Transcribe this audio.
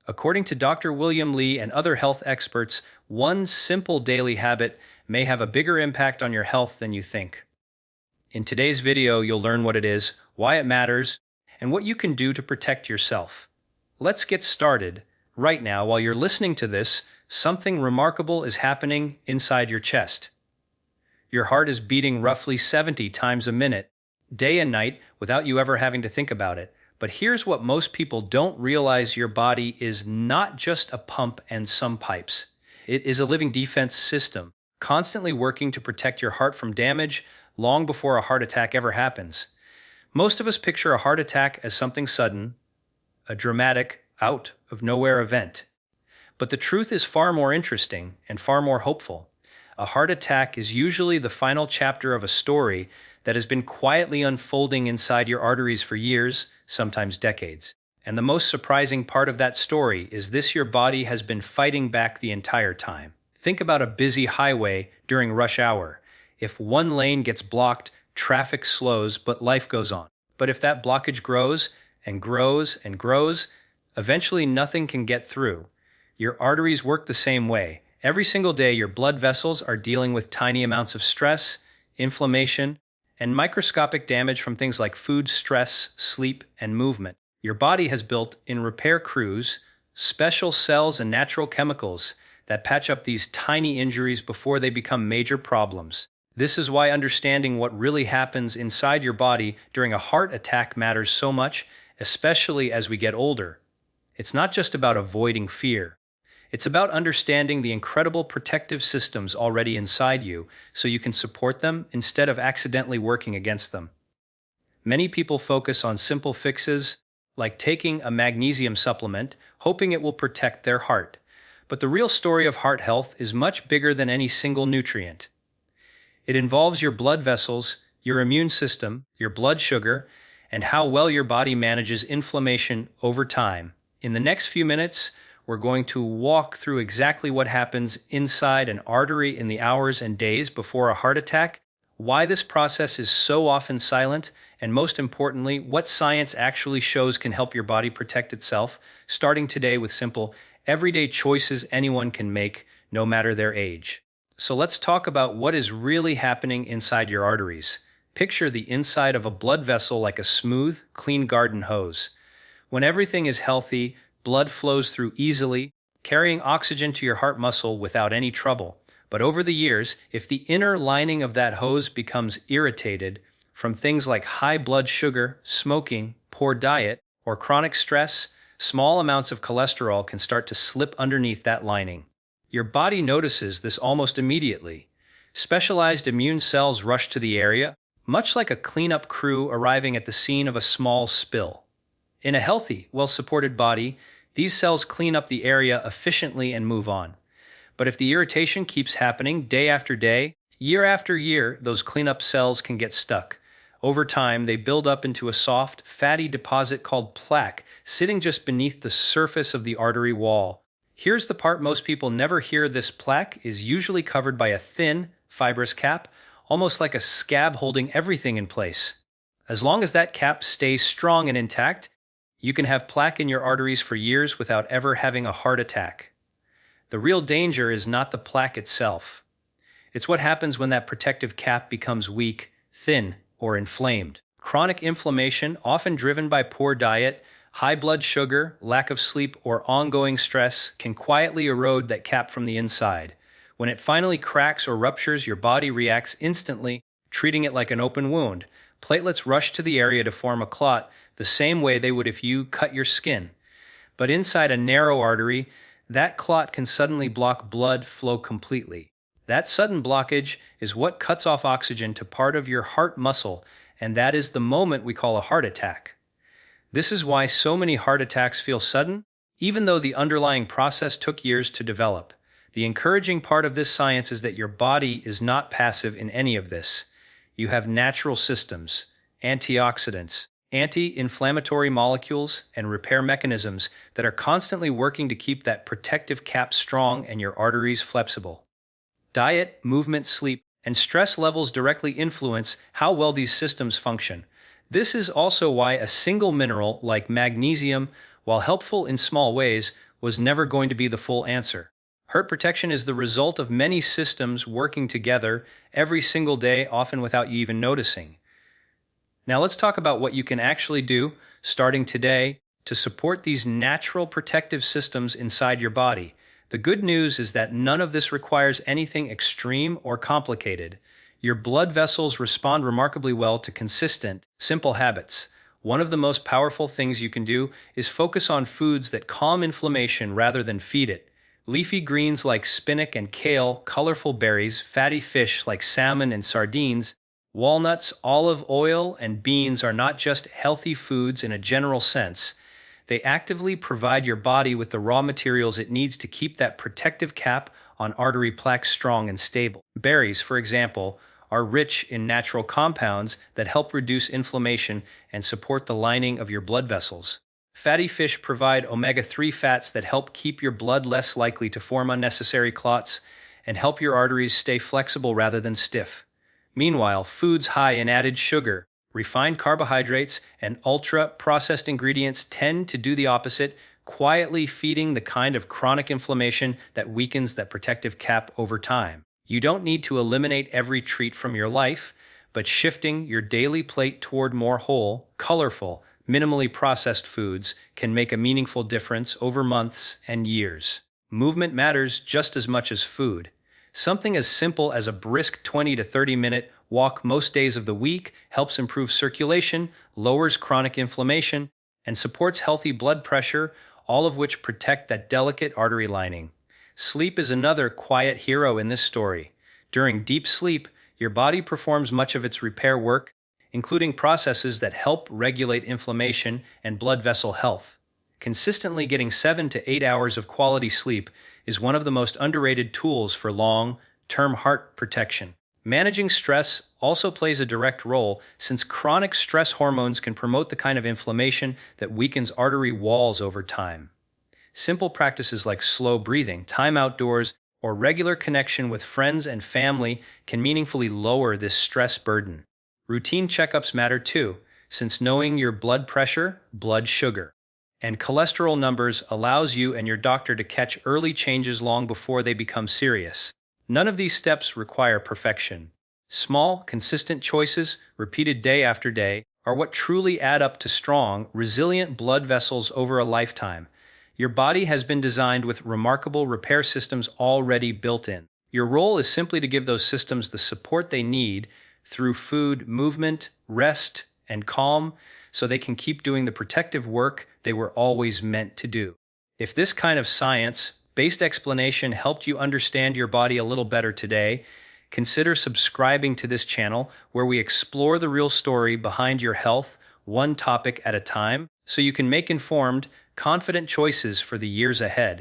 According to Dr. William Lee and other health experts, one simple daily habit may have a bigger impact on your health than you think. In today's video, you'll learn what it is, why it matters, and what you can do to protect yourself. Let's get started. Right now, while you're listening to this, something remarkable is happening inside your chest. Your heart is beating roughly 70 times a minute, day and night, without you ever having to think about it. But here's what most people don't realize: your body is not just a pump and some pipes. It is a living defense system, constantly working to protect your heart from damage long before a heart attack ever happens. Most of us picture a heart attack as something sudden, a dramatic, out-of-nowhere event. But the truth is far more interesting and far more hopeful. A heart attack is usually the final chapter of a story that has been quietly unfolding inside your arteries for years, sometimes decades. And the most surprising part of that story is this: your body has been fighting back the entire time. Think about a busy highway during rush hour. If one lane gets blocked, traffic slows, but life goes on. But if that blockage grows and grows and grows, eventually nothing can get through. Your arteries work the same way. Every single day, your blood vessels are dealing with tiny amounts of stress, inflammation, and microscopic damage from things like food, stress, sleep, and movement. Your body has built in repair crews, special cells and natural chemicals that patch up these tiny injuries before they become major problems. This is why understanding what really happens inside your body during a heart attack matters so much, especially as we get older. It's not just about avoiding fear. It's about understanding the incredible protective systems already inside you so you can support them instead of accidentally working against them. Many people focus on simple fixes, like taking a magnesium supplement, hoping it will protect their heart. But the real story of heart health is much bigger than any single nutrient. It involves your blood vessels, your immune system, your blood sugar, and how well your body manages inflammation over time. In the next few minutes, we're going to walk through exactly what happens inside an artery in the hours and days before a heart attack, why this process is so often silent, and most importantly, what science actually shows can help your body protect itself, starting today with simple, everyday choices anyone can make, no matter their age. So let's talk about what is really happening inside your arteries. Picture the inside of a blood vessel like a smooth, clean garden hose. When everything is healthy, blood flows through easily, carrying oxygen to your heart muscle without any trouble. But over the years, if the inner lining of that hose becomes irritated from things like high blood sugar, smoking, poor diet, or chronic stress, small amounts of cholesterol can start to slip underneath that lining. Your body notices this almost immediately. Specialized immune cells rush to the area, much like a cleanup crew arriving at the scene of a small spill. In a healthy, well-supported body, these cells clean up the area efficiently and move on. But if the irritation keeps happening day after day, year after year, those cleanup cells can get stuck. Over time, they build up into a soft, fatty deposit called plaque, sitting just beneath the surface of the artery wall. Here's the part most people never hear: this plaque is usually covered by a thin, fibrous cap, almost like a scab holding everything in place. As long as that cap stays strong and intact, you can have plaque in your arteries for years without ever having a heart attack. The real danger is not the plaque itself. It's what happens when that protective cap becomes weak, thin, or inflamed. Chronic inflammation, often driven by poor diet, high blood sugar, lack of sleep, or ongoing stress, can quietly erode that cap from the inside. When it finally cracks or ruptures, your body reacts instantly, treating it like an open wound. Platelets rush to the area to form a clot, the same way they would if you cut your skin. But inside a narrow artery, that clot can suddenly block blood flow completely. That sudden blockage is what cuts off oxygen to part of your heart muscle, and that is the moment we call a heart attack. This is why so many heart attacks feel sudden, even though the underlying process took years to develop. The encouraging part of this science is that your body is not passive in any of this. You have natural systems, antioxidants, anti-inflammatory molecules, and repair mechanisms that are constantly working to keep that protective cap strong and your arteries flexible. Diet, movement, sleep, and stress levels directly influence how well these systems function. This is also why a single mineral like magnesium, while helpful in small ways, was never going to be the full answer. Heart protection is the result of many systems working together every single day, often without you even noticing. Now let's talk about what you can actually do, starting today, to support these natural protective systems inside your body. The good news is that none of this requires anything extreme or complicated. Your blood vessels respond remarkably well to consistent, simple habits. One of the most powerful things you can do is focus on foods that calm inflammation rather than feed it. Leafy greens like spinach and kale, colorful berries, fatty fish like salmon and sardines, walnuts, olive oil, and beans are not just healthy foods in a general sense. They actively provide your body with the raw materials it needs to keep that protective cap on artery plaques strong and stable. Berries, for example, are rich in natural compounds that help reduce inflammation and support the lining of your blood vessels. Fatty fish provide omega-3 fats that help keep your blood less likely to form unnecessary clots and help your arteries stay flexible rather than stiff. Meanwhile, foods high in added sugar, refined carbohydrates, and ultra-processed ingredients tend to do the opposite, quietly feeding the kind of chronic inflammation that weakens that protective cap over time. You don't need to eliminate every treat from your life, but shifting your daily plate toward more whole, colorful, minimally processed foods can make a meaningful difference over months and years. Movement matters just as much as food. Something as simple as a brisk 20 to 30-minute walk most days of the week helps improve circulation, lowers chronic inflammation, and supports healthy blood pressure, all of which protect that delicate artery lining. Sleep is another quiet hero in this story. During deep sleep, your body performs much of its repair work, including processes that help regulate inflammation and blood vessel health. Consistently getting 7 to 8 hours of quality sleep is one of the most underrated tools for long-term heart protection. Managing stress also plays a direct role, since chronic stress hormones can promote the kind of inflammation that weakens artery walls over time. Simple practices like slow breathing, time outdoors, or regular connection with friends and family can meaningfully lower this stress burden. Routine checkups matter too, since knowing your blood pressure, blood sugar, and cholesterol numbers allows you and your doctor to catch early changes long before they become serious. None of these steps require perfection. Small, consistent choices, repeated day after day, are what truly add up to strong, resilient blood vessels over a lifetime. Your body has been designed with remarkable repair systems already built in. Your role is simply to give those systems the support they need through food, movement, rest, and calm, so they can keep doing the protective work they were always meant to do. If this kind of science-based explanation helped you understand your body a little better today, consider subscribing to this channel where we explore the real story behind your health, one topic at a time, so you can make informed, confident choices for the years ahead.